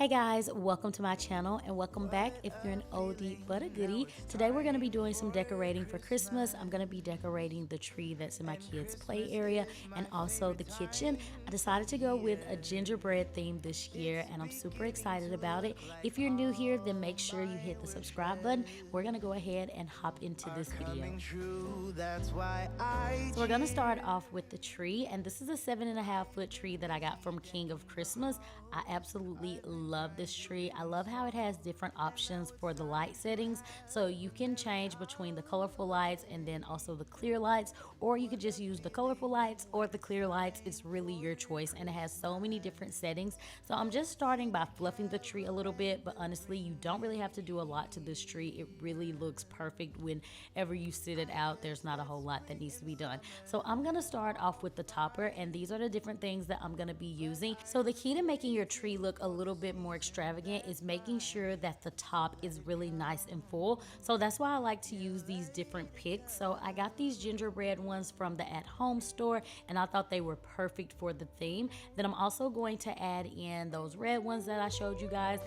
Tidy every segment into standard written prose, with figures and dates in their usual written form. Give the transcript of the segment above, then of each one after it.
Hey guys, welcome to my channel and welcome back if you're an oldie but a goodie. Today we're going to be doing some decorating for Christmas. I'm going to be decorating the tree that's in my kids' play area and also the kitchen. I decided to go with a gingerbread theme this year and I'm super excited about it. If you're new here, then make sure you hit the subscribe button. We're going to go ahead and hop into this video. So we're going to start off with the tree, and this is a 7.5-foot tree that I got from King of Christmas. I absolutely love this tree. I love how it has different options for the light settings, so you can change between the colorful lights and then also the clear lights, or you could just use the colorful lights or the clear lights. It's really your choice, and it has so many different settings. So I'm just starting by fluffing the tree a little bit, but honestly you don't really have to do a lot to this tree. It really looks perfect whenever you sit it out. There's not a whole lot that needs to be done. So I'm gonna start off with the topper, and these are the different things that I'm gonna be using. So the key to making your tree look a little bit more extravagant is making sure that the top is really nice and full. So that's why I like to use these different picks. So I got these gingerbread ones from the at-home store and I thought they were perfect for the theme. Then I'm also going to add in those red ones that I showed you guys.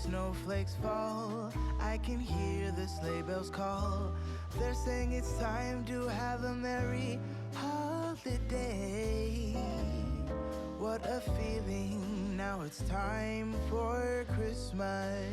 Snowflakes fall, I can hear the sleigh bells call. They're saying it's time to have a merry holiday. What a feeling, now it's time for Christmas.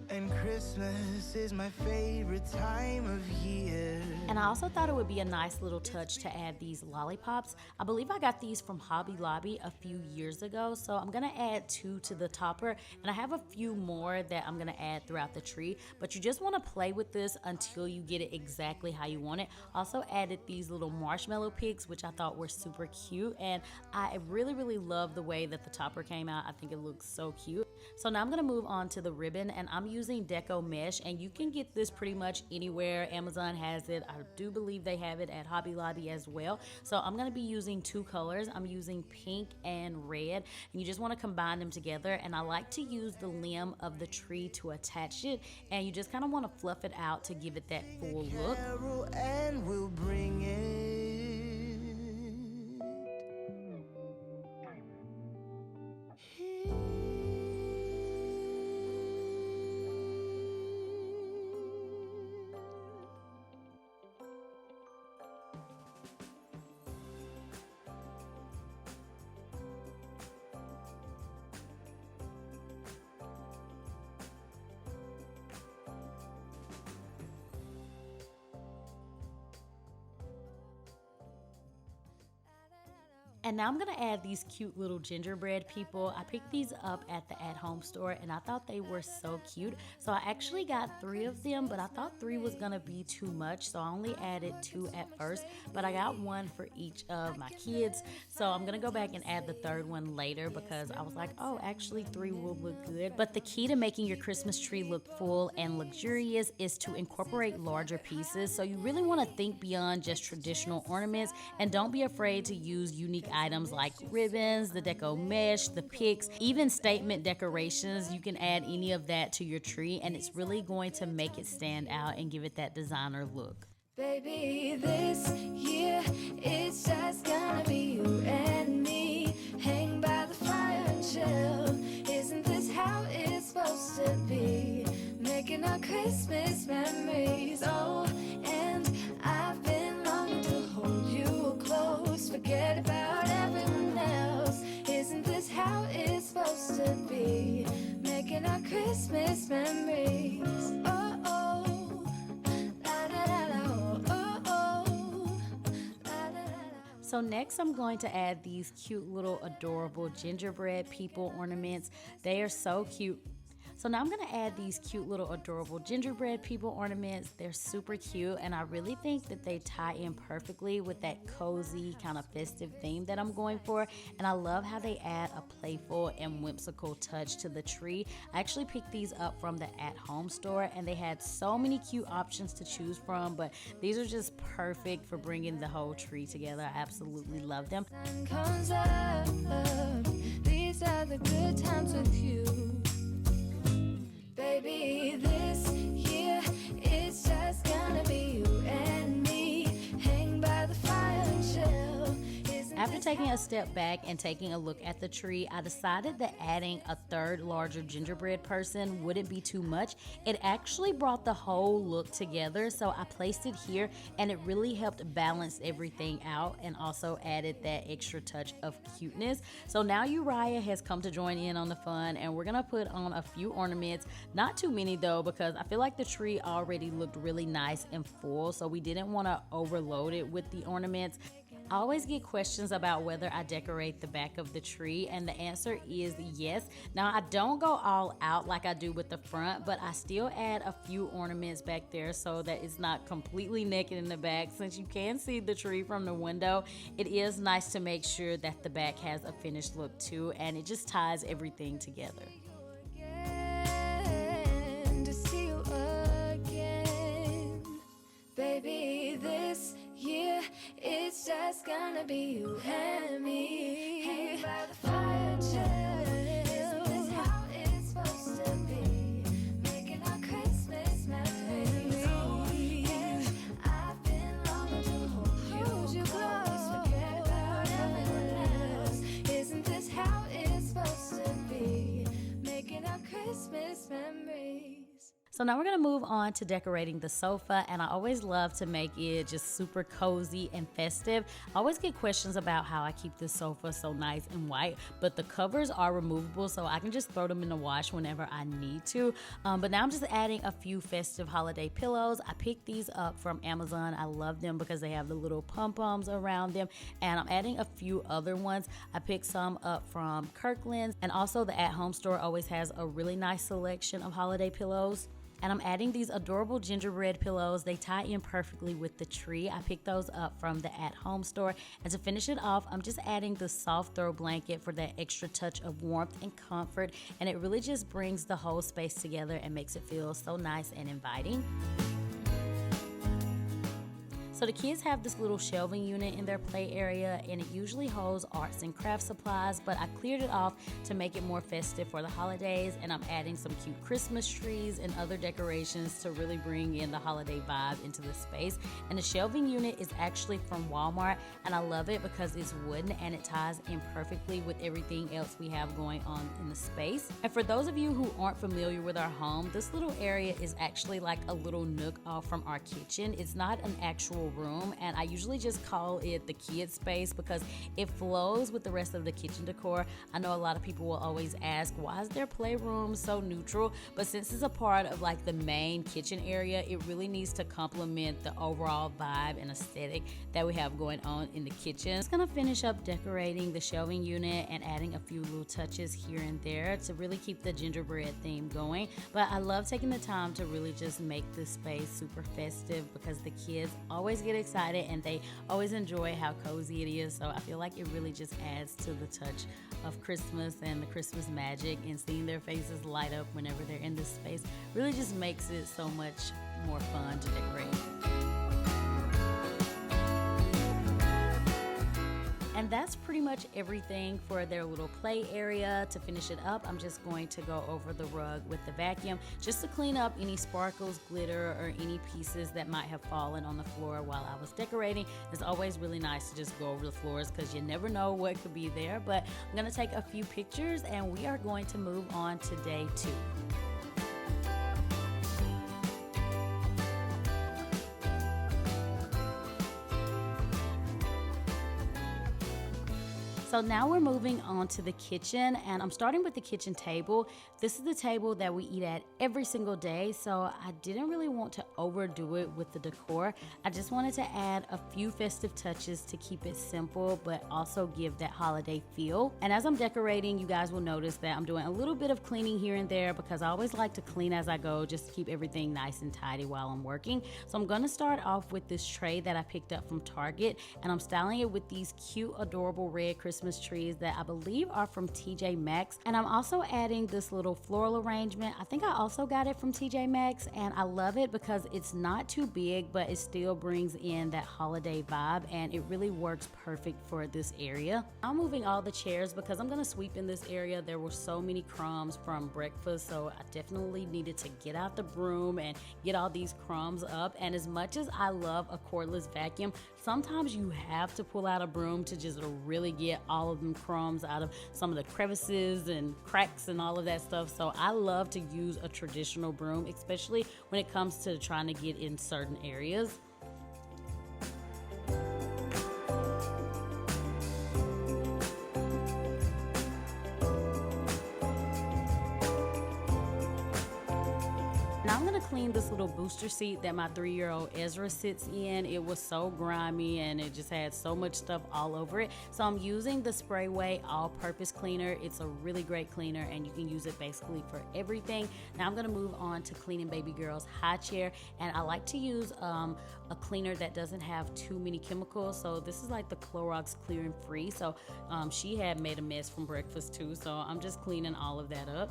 And Christmas is my favorite time of year. And I also thought it would be a nice little touch to add these lollipops. I believe I got these from Hobby Lobby a few years ago. So I'm gonna add 2 to the topper, and I have a few more that I'm gonna add throughout the tree. But you just wanna play with this until you get it exactly how you want it. Also added these little marshmallow pigs, which I thought were super cute. And I really love the way that the topper came out. I think it looks so cute. So now I'm gonna move on to the ribbon, and I'm using Decor mesh, and you can get this pretty much anywhere. Amazon has it. I do believe they have it at Hobby Lobby as well. So I'm gonna be using 2 colors. I'm using pink and red, and you just wanna combine them together. And I like to use the limb of the tree to attach it, and you just kinda wanna fluff it out to give it that full look. And we'll bring it. And now I'm gonna add these cute little gingerbread people. I picked these up at the at-home store and I thought they were so cute. So I actually got 3 of them, but I thought 3 was gonna be too much. So I only added 2 at first, but I got 1 for each of my kids. So I'm gonna go back and add the 3rd one later because I was like, oh, actually 3 will look good. But the key to making your Christmas tree look full and luxurious is to incorporate larger pieces. So you really wanna think beyond just traditional ornaments, and don't be afraid to use unique items like ribbons, the Decor mesh, the picks, even statement decorations. You can add any of that to your tree and it's really going to make it stand out and give it that designer look. Baby, this year it's just gonna be you and me. Hang by the fire and chill. Isn't this how it's supposed to be? Making our Christmas memories. Oh, and I've been longing to hold you close. Forget about everyone else. Isn't this how it's supposed to be? Making our Christmas memories. Oh, oh, la da da da, oh, oh, la da da da. So next I'm going to add these cute little adorable gingerbread people ornaments. They are so cute. So now I'm gonna add these cute little adorable gingerbread people ornaments. They're super cute and I really think that they tie in perfectly with that cozy kind of festive theme that I'm going for. And I love how they add a playful and whimsical touch to the tree. I actually picked these up from the at-home store and they had so many cute options to choose from, but these are just perfect for bringing the whole tree together. I absolutely love them. Sun comes up. taking a step back and taking a look at the tree, I decided that adding a third larger gingerbread person wouldn't be too much. It actually brought the whole look together, so I placed it here and it really helped balance everything out and also added that extra touch of cuteness. So now Uriah has come to join in on the fun, and we're gonna put on a few ornaments. Not too many though, because I feel like the tree already looked really nice and full, so we didn't want to overload it with the ornaments. I always get questions about whether I decorate the back of the tree, and the answer is yes. Now, I don't go all out like I do with the front, but I still add a few ornaments back there so that it's not completely naked in the back. Since you can see the tree from the window, it is nice to make sure that the back has a finished look too, and it just ties everything together. Again, to see you again. Baby, this year it's just gonna be you and me. Hanging by the fire chill. Isn't this how it's supposed to be? Making our Christmas memories. Yeah, I've been longing to hold you close. Forget about everyone else. Isn't this how it's supposed to be? Making our Christmas memories. So now we're gonna move on to decorating the sofa, and I always love to make it just super cozy and festive. I always get questions about how I keep this sofa so nice and white, but the covers are removable, so I can just throw them in the wash whenever I need to. But now I'm just adding a few festive holiday pillows. I picked these up from Amazon. I love them because they have the little pom-poms around them, and I'm adding a few other ones. I picked some up from Kirkland's, and also the at-home store always has a really nice selection of holiday pillows. And I'm adding these adorable gingerbread pillows. They tie in perfectly with the tree. I picked those up from the at-home store. And to finish it off, I'm just adding the soft throw blanket for that extra touch of warmth and comfort. And it really just brings the whole space together and makes it feel so nice and inviting. So the kids have this little shelving unit in their play area, and it usually holds arts and craft supplies, but I cleared it off to make it more festive for the holidays, and I'm adding some cute Christmas trees and other decorations to really bring in the holiday vibe into the space. And the shelving unit is actually from Walmart, and I love it because it's wooden and it ties in perfectly with everything else we have going on in the space. And for those of you who aren't familiar with our home, this little area is actually like a little nook off from our kitchen. It's not an actual room, and I usually just call it the kids space because it flows with the rest of the kitchen decor. I know a lot of people will always ask, why is their playroom so neutral? But since it's a part of like the main kitchen area, it really needs to complement the overall vibe and aesthetic that we have going on in the kitchen. I'm just gonna finish up decorating the shelving unit and adding a few little touches here and there to really keep the gingerbread theme going. But I love taking the time to really just make this space super festive because the kids always get excited and they always enjoy how cozy it is. So I feel like it really just adds to the touch of Christmas and the Christmas magic, and seeing their faces light up whenever they're in this space really just makes it so much more fun to decorate. And that's pretty much everything for their little play area. To finish it up, I'm just going to go over the rug with the vacuum just to clean up any sparkles, glitter, or any pieces that might have fallen on the floor while I was decorating. It's always really nice to just go over the floors because you never know what could be there. But I'm gonna take a few pictures and we are going to move on to day 2. So now we're moving on to the kitchen, and I'm starting with the kitchen table. This is the table that we eat at every single day, so I didn't really want to overdo it with the decor. I just wanted to add a few festive touches to keep it simple, but also give that holiday feel. And as I'm decorating, you guys will notice that I'm doing a little bit of cleaning here and there because I always like to clean as I go, just to keep everything nice and tidy while I'm working. So I'm gonna start off with this tray that I picked up from Target, and I'm styling it with these cute, adorable red Christmas Christmas trees that I believe are from TJ Maxx. And I'm also adding this little floral arrangement. I think I also got it from TJ Maxx, and I love it because it's not too big, but it still brings in that holiday vibe, and it really works perfect for this area. I'm moving all the chairs because I'm gonna sweep in this area. There were so many crumbs from breakfast, so I definitely needed to get out the broom and get all these crumbs up. And as much as I love a cordless vacuum, sometimes you have to pull out a broom to just really get all of them crumbs out of some of the crevices and cracks and all of that stuff. So I love to use a traditional broom, especially when it comes to trying to get in certain areas. Now I'm gonna clean this little booster seat that my 3-year-old Ezra sits in. It was so grimy and it just had so much stuff all over it. So I'm using the Sprayway all-purpose cleaner. It's a really great cleaner and you can use it basically for everything. Now I'm gonna move on to cleaning baby girl's high chair, and I like to use a cleaner that doesn't have too many chemicals. So this is like the Clorox Clear and Free. So she had made a mess from breakfast too, so I'm just cleaning all of that up.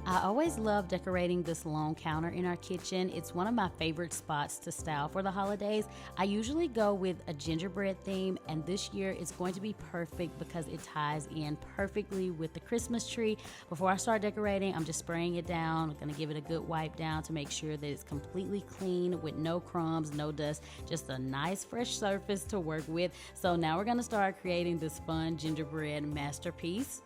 I always love decorating this long counter in our kitchen. It's one of my favorite spots to style for the holidays. I usually go with a gingerbread theme, and this year it's going to be perfect because it ties in perfectly with the Christmas tree. Before I start decorating, I'm just spraying it down. I'm gonna give it a good wipe down to make sure that it's completely clean with no crumbs, no dust, just a nice fresh surface to work with. So now we're gonna start creating this fun gingerbread masterpiece.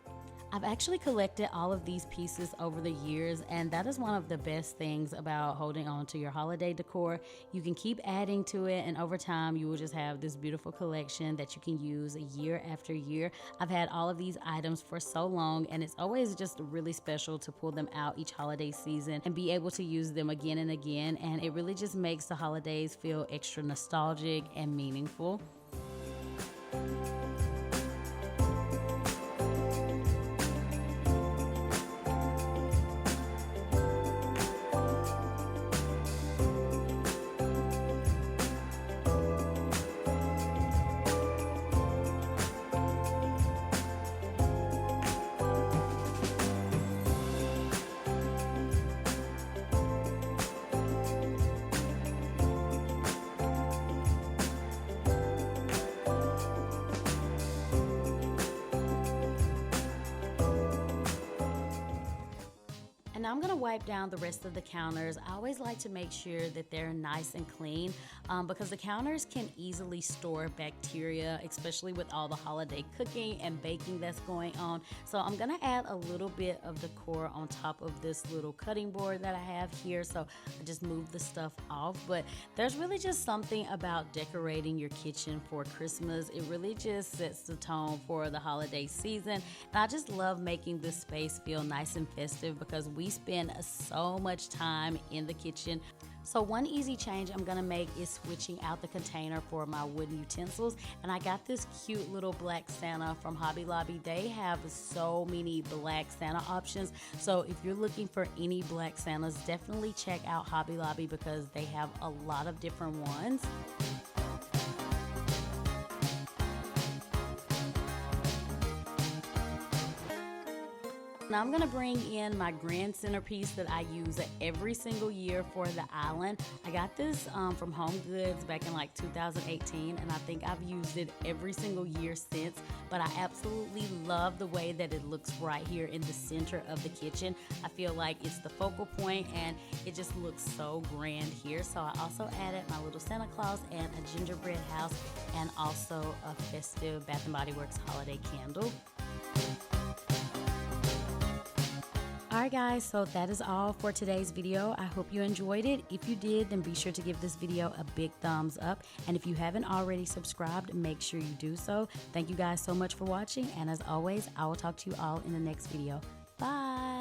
I've actually collected all of these pieces over the years, and that is one of the best things about holding on to your holiday decor. You can keep adding to it, and over time you will just have this beautiful collection that you can use year after year. I've had all of these items for so long, and it's always just really special to pull them out each holiday season and be able to use them again and again, and it really just makes the holidays feel extra nostalgic and meaningful. Now I'm gonna wipe down the rest of the counters. I always like to make sure that they're nice and clean because the counters can easily store bacteria, especially with all the holiday cooking and baking that's going on. So I'm gonna add a little bit of decor on top of this little cutting board that I have here. So I just move the stuff off, but there's really just something about decorating your kitchen for Christmas. It really just sets the tone for the holiday season. And I just love making this space feel nice and festive because we spend so much time in the kitchen. So one easy change I'm gonna make is switching out the container for my wooden utensils. And I got this cute little black Santa from Hobby Lobby. They have so many black Santa options. So if you're looking for any black Santas, definitely check out Hobby Lobby because they have a lot of different ones. Now I'm gonna bring in my grand centerpiece that I use every single year for the island. I got this from Home Goods back in like 2018, and I think I've used it every single year since, but I absolutely love the way that it looks right here in the center of the kitchen. I feel like it's the focal point and it just looks so grand here. So I also added my little Santa Claus and a gingerbread house and also a Festive Bath & Body Works holiday candle. Alright guys, so that is all for today's video. I hope you enjoyed it. If you did, then be sure to give this video a big thumbs up. And if you haven't already subscribed, make sure you do so. Thank you guys so much for watching. And as always, I will talk to you all in the next video. Bye!